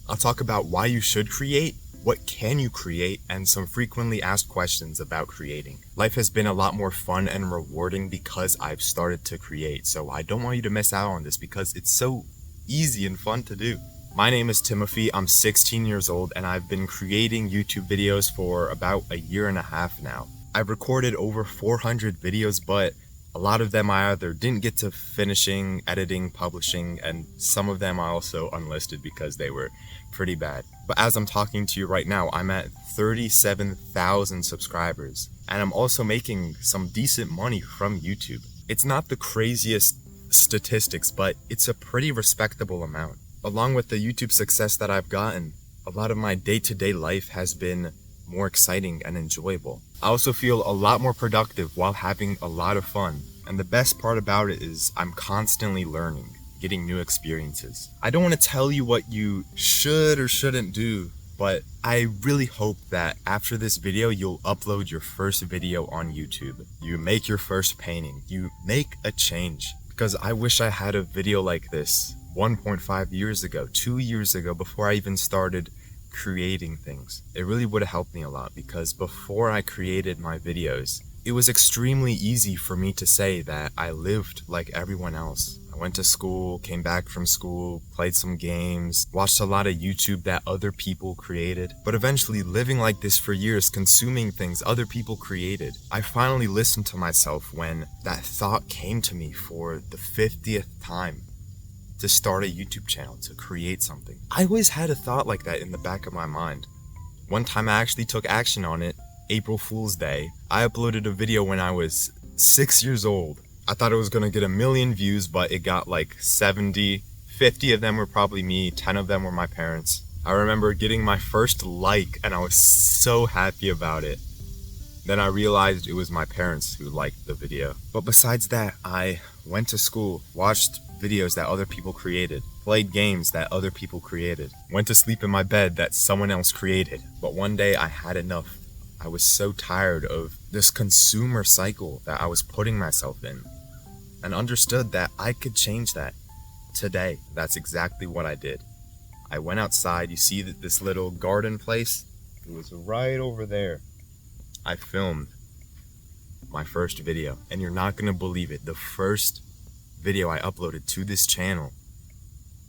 I'll talk about why you should create, what can you create, and some frequently asked questions about creating. Life has been a lot more fun and rewarding because I've started to create, so I don't want you to miss out on this because it's so easy and fun to do. My name is Timothy, I'm 16 years old, and I've been creating YouTube videos for about a year and a half now. I've recorded over 400 videos, but a lot of them I either didn't get to finishing, editing, publishing, and some of them I also unlisted because they were pretty bad. But as I'm talking to you right now, I'm at 37,000 subscribers, and I'm also making some decent money from YouTube. It's not the craziest statistics, but it's a pretty respectable amount. Along with the YouTube success that I've gotten, a lot of my day-to-day life has been more exciting and enjoyable. I also feel a lot more productive while having a lot of fun. And the best part about it is I'm constantly learning, getting new experiences. I don't want to tell you what you should or shouldn't do, but I really hope that after this video, you'll upload your first video on YouTube. You make your first painting. You make a change. Because I wish I had a video like this 1.5 years ago, 2 years ago, before I even started creating things. It really would have helped me a lot because before I created my videos, it was extremely easy for me to say that I lived like everyone else. I went to school, came back from school, played some games, watched a lot of YouTube that other people created, but eventually living like this for years, consuming things other people created, I finally listened to myself when that thought came to me for the 50th time to start a YouTube channel, to create something. I always had a thought like that in the back of my mind. One time I actually took action on it, April Fool's Day. I uploaded a video when I was 6 years old. I thought it was gonna get 1 million views, but it got like 70, 50 of them were probably me, 10 of them were my parents. I remember getting my first like and I was so happy about it. Then I realized it was my parents who liked the video. But besides that, I went to school, watched videos that other people created, played games that other people created, went to sleep in my bed that someone else created. But one day I had enough. I was so tired of this consumer cycle that I was putting myself in and understood that I could change that today. That's exactly what I did. I went outside. You see that this little garden place? It was right over there. I filmed my first video, and you're not gonna believe it. The first video I uploaded to this channel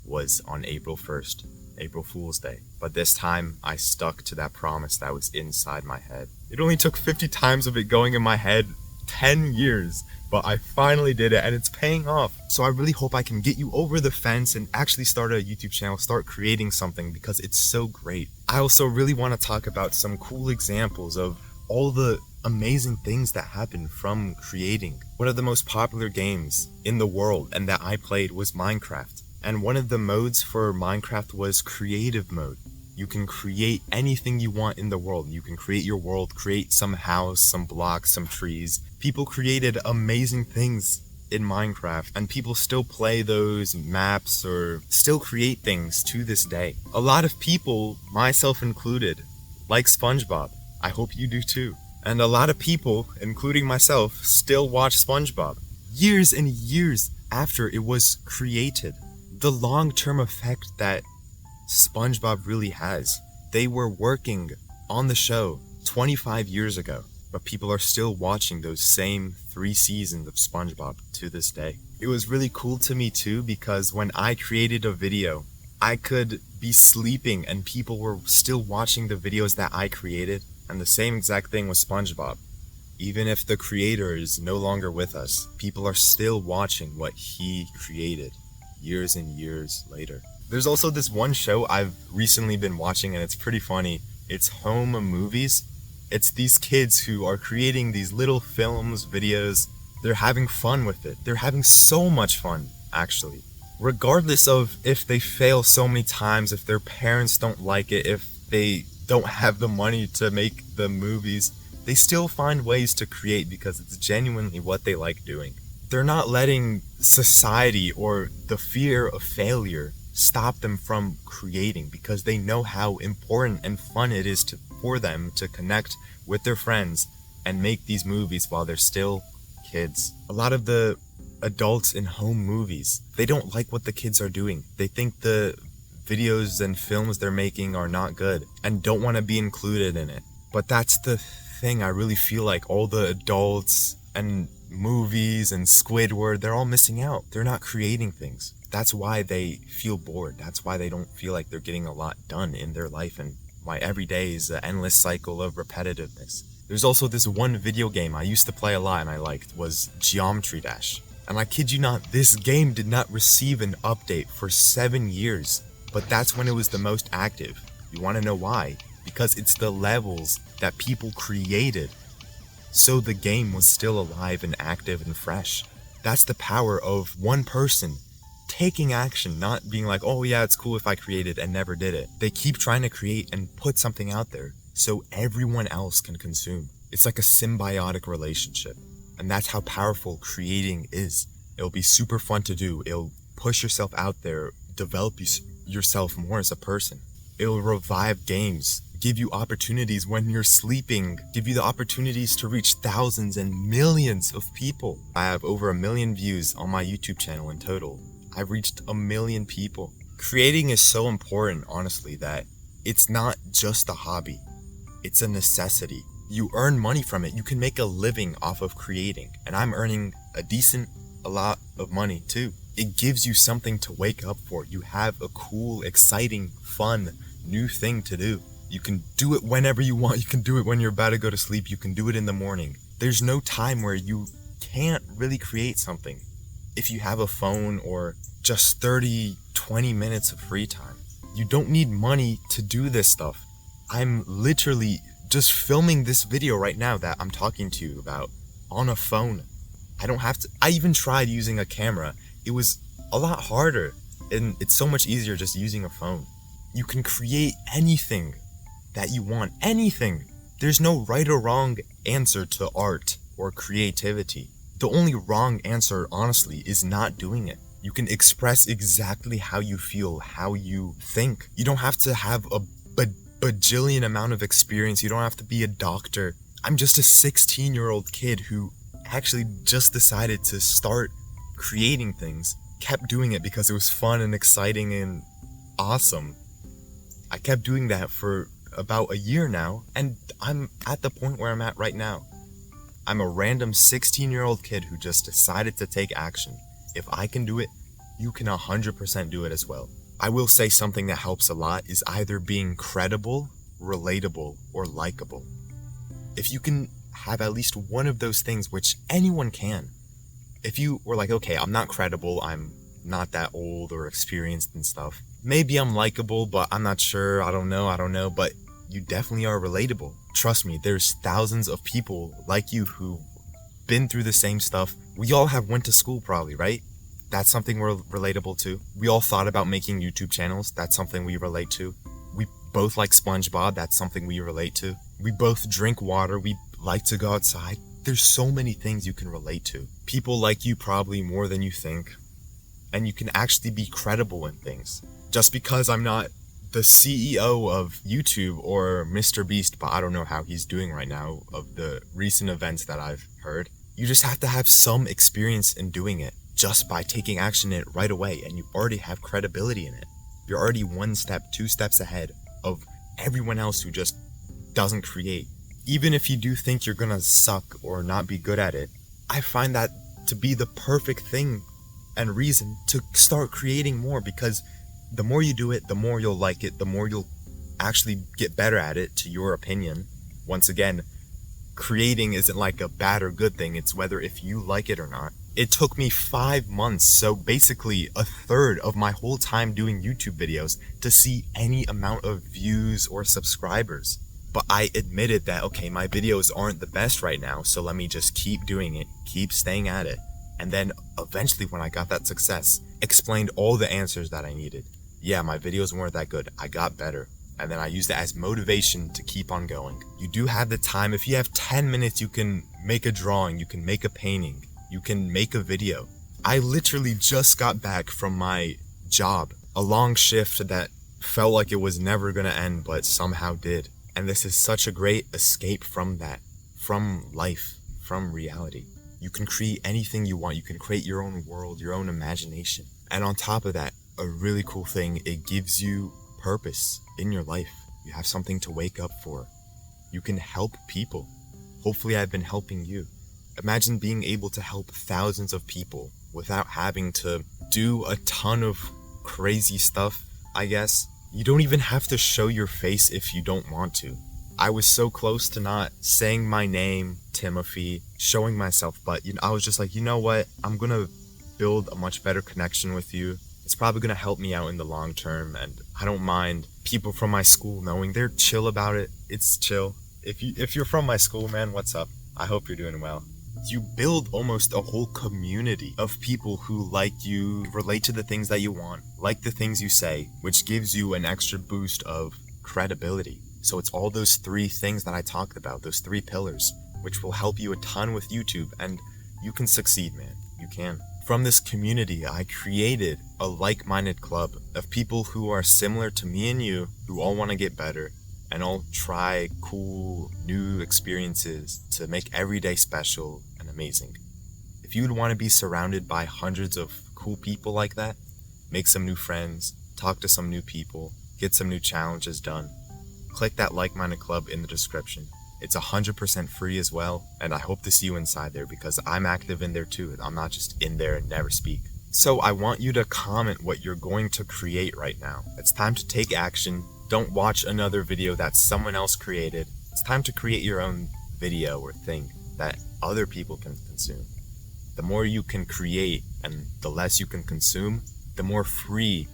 was on April 1st, April Fool's Day. But this time I stuck to that promise that was inside my head. It only took 50 times of it going in my head, 10 years, but I finally did it and it's paying off. So I really hope I can get you over the fence and actually start a YouTube channel, start creating something because it's so great. I also really want to talk about some cool examples of all the amazing things that happen from creating. One of the most popular games in the world and that I played was Minecraft. And one of the modes for Minecraft was creative mode. You can create anything you want in the world. You can create your world, create some house, some blocks, some trees. People created amazing things in Minecraft and people still play those maps or still create things to this day. A lot of people, myself included, like SpongeBob. I hope you do too. And a lot of people, including myself, still watch SpongeBob years and years after it was created. The long-term effect that SpongeBob really has. They were working on the show 25 years ago, but people are still watching those same 3 seasons of SpongeBob to this day. It was really cool to me too because when I created a video, I could be sleeping and people were still watching the videos that I created. And the same exact thing with SpongeBob. Even if the creator is no longer with us, people are still watching what he created years and years later. There's also this one show I've recently been watching and it's pretty funny. It's Home Movies. It's these kids who are creating these little films, videos. They're having fun with it. They're having so much fun, actually. Regardless of if they fail so many times, if their parents don't like it, if they don't have the money to make the movies, they still find ways to create because it's genuinely what they like doing. They're not letting society or the fear of failure stop them from creating because they know how important and fun it is for them to connect with their friends and make these movies while they're still kids. A lot of the adults in home movies, they don't like what the kids are doing. They think the videos and films they're making are not good and don't want to be included in it. But that's the thing, I really feel like all the adults and movies and Squidward, they're all missing out. They're not creating things. That's why they feel bored. That's why they don't feel like they're getting a lot done in their life, and why every day is an endless cycle of repetitiveness. There's also this one video game I used to play a lot and I liked, was Geometry Dash. And I kid you not, this game did not receive an update for 7 years, but that's when it was the most active. You want to know why? Because it's the levels that people created, so the game was still alive and active and fresh. That's the power of one person taking action, not being like, oh yeah, it's cool if I created and never did it. They keep trying to create and put something out there so everyone else can consume. It's like a symbiotic relationship, and that's how powerful creating is. It'll be super fun to do. It'll push yourself out there, develop yourself more as a person. It'll revive games, give you opportunities when you're sleeping, give you the opportunities to reach thousands and millions of people. I have over 1 million views on my YouTube channel in total. I've reached 1 million people. Creating is so important, honestly, that it's not just a hobby. It's a necessity. You earn money from it. You can make a living off of creating. And I'm earning a lot of money too. It gives you something to wake up for. You have a cool, exciting, fun, new thing to do. You can do it whenever you want. You can do it when you're about to go to sleep. You can do it in the morning. There's no time where you can't really create something. If you have a phone or just 20 minutes of free time. You don't need money to do this stuff. I'm literally just filming this video right now that I'm talking to you about on a phone. I don't have to. I even tried using a camera. It was a lot harder, and it's so much easier just using a phone. You can create anything that you want, anything. There's no right or wrong answer to art or creativity. The only wrong answer, honestly, is not doing it. You can express exactly how you feel, how you think. You don't have to have a bajillion amount of experience. You don't have to be a doctor. I'm just a 16-year-old kid who actually just decided to start creating things. Kept doing it because it was fun and exciting and awesome. I kept doing that for about a year now, and I'm at the point where I'm at right now. I'm a random 16-year-old kid who just decided to take action. If I can do it, you can 100% do it as well. I will say something that helps a lot is either being credible, relatable, or likable. If you can have at least one of those things, which anyone can. If you were like, okay, I'm not credible, I'm not that old or experienced and stuff. Maybe I'm likable, but I'm not sure, I don't know, but you definitely are relatable. Trust me, there's thousands of people like you who've been through the same stuff. We all have went to school probably, right? That's something we're relatable to. We all thought about making YouTube channels. That's something we relate to. We both like SpongeBob. That's something we relate to. We both drink water. We like to go outside. There's so many things you can relate to. People like you probably more than you think. And you can actually be credible in things. Just because I'm not the CEO of YouTube or Mr. Beast, but I don't know how he's doing right now of the recent events that I've heard. You just have to have some experience in doing it just by taking action in it right away, and you already have credibility in it. You're already 1 step, 2 steps ahead of everyone else who just doesn't create. Even if you do think you're gonna suck or not be good at it, I find that to be the perfect thing and reason to start creating more, because the more you do it, the more you'll like it, the more you'll actually get better at it, to your opinion. Once again, creating isn't like a bad or good thing, it's whether if you like it or not. It took me 5 months, so basically a third of my whole time doing YouTube videos, to see any amount of views or subscribers. But I admitted that, okay, my videos aren't the best right now, so let me just keep doing it, keep staying at it. And then eventually when I got that success, explained all the answers that I needed. Yeah, my videos weren't that good, I got better. And then I used it as motivation to keep on going. You do have the time. If you have 10 minutes, you can make a drawing, you can make a painting, you can make a video. I literally just got back from my job, a long shift that felt like it was never gonna end, but somehow did. And this is such a great escape from that, from life, from reality. You can create anything you want. You can create your own world, your own imagination. And on top of that, a really cool thing. It gives you purpose in your life. You have something to wake up for. You can help people. Hopefully I've been helping you. Imagine being able to help thousands of people without having to do a ton of crazy stuff, I guess. You don't even have to show your face if you don't want to. I was so close to not saying my name, Timothy, showing myself, but I was just like, you know what? I'm gonna build a much better connection with you. It's probably gonna help me out in the long term, and I don't mind people from my school knowing. They're chill about it. It's chill. If you're from my school, man, what's up? I hope you're doing well. You build almost a whole community of people who like you, relate to the things that you want, like the things you say, which gives you an extra boost of credibility. So it's all those three things that I talked about, those three pillars, which will help you a ton with YouTube, and you can succeed, man. You can. From this community, I created a like-minded club of people who are similar to me and you, who all want to get better, and all try cool, new experiences to make every day special and amazing. If you would want to be surrounded by hundreds of cool people like that, make some new friends, talk to some new people, get some new challenges done, click that like-minded club in the description. It's 100% free as well, and I hope to see you inside there because I'm active in there too. I'm not just in there and never speak. So I want you to comment what you're going to create right now. It's time to take action. Don't watch another video that someone else created. It's time to create your own video or thing that other people can consume. The more you can create and the less you can consume, the more free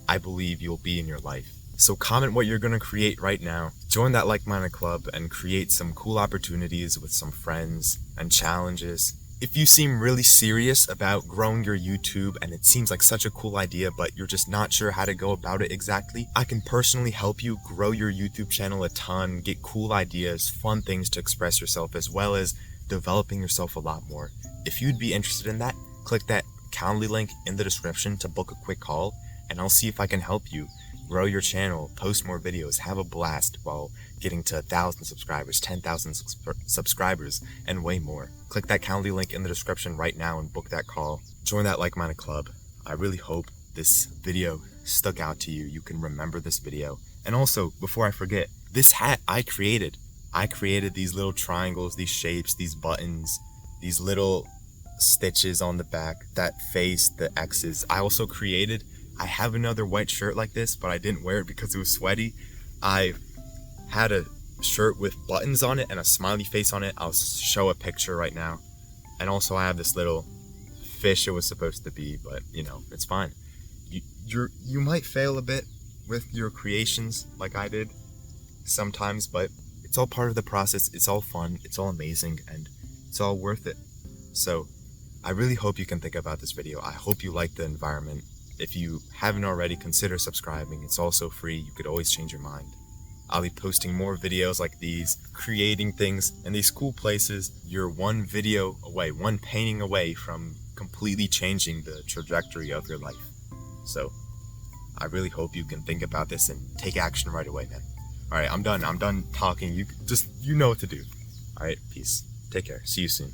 I believe you'll be in your life. So comment what you're going to create right now. Join that like-minded club and create some cool opportunities with some friends and challenges. If you seem really serious about growing your YouTube and it seems like such a cool idea, but you're just not sure how to go about it exactly, I can personally help you grow your YouTube channel a ton, get cool ideas, fun things to express yourself, as well as developing yourself a lot more. If you'd be interested in that, click that Calendly link in the description to book a quick call, and I'll see if I can help you grow your channel, post more videos, have a blast while getting to 1,000 subscribers, 10,000 subscribers, and way more. Click that Calendly link in the description right now and book that call. Join that like-minded club. I really hope this video stuck out to you. You can remember this video. And also, before I forget, this hat I created. I created these little triangles, these shapes, these buttons, these little stitches on the back, that face, the X's. I have another white shirt like this, but I didn't wear it because it was sweaty. I had a shirt with buttons on it and a smiley face on it. I'll show a picture right now. And also I have this little fish it was supposed to be, but it's fine. You might fail a bit with your creations like I did sometimes, but it's all part of the process. It's all fun, it's all amazing, and it's all worth it. So I really hope you can think about this video. I hope you like the environment. If you haven't already, consider subscribing. It's also free. You could always change your mind. I'll be posting more videos like these, creating things in these cool places. You're one video away, one painting away from completely changing the trajectory of your life. So I really hope you can think about this and take action right away, man. All right, I'm done talking. You know what to do. All right, peace. Take care. See you soon.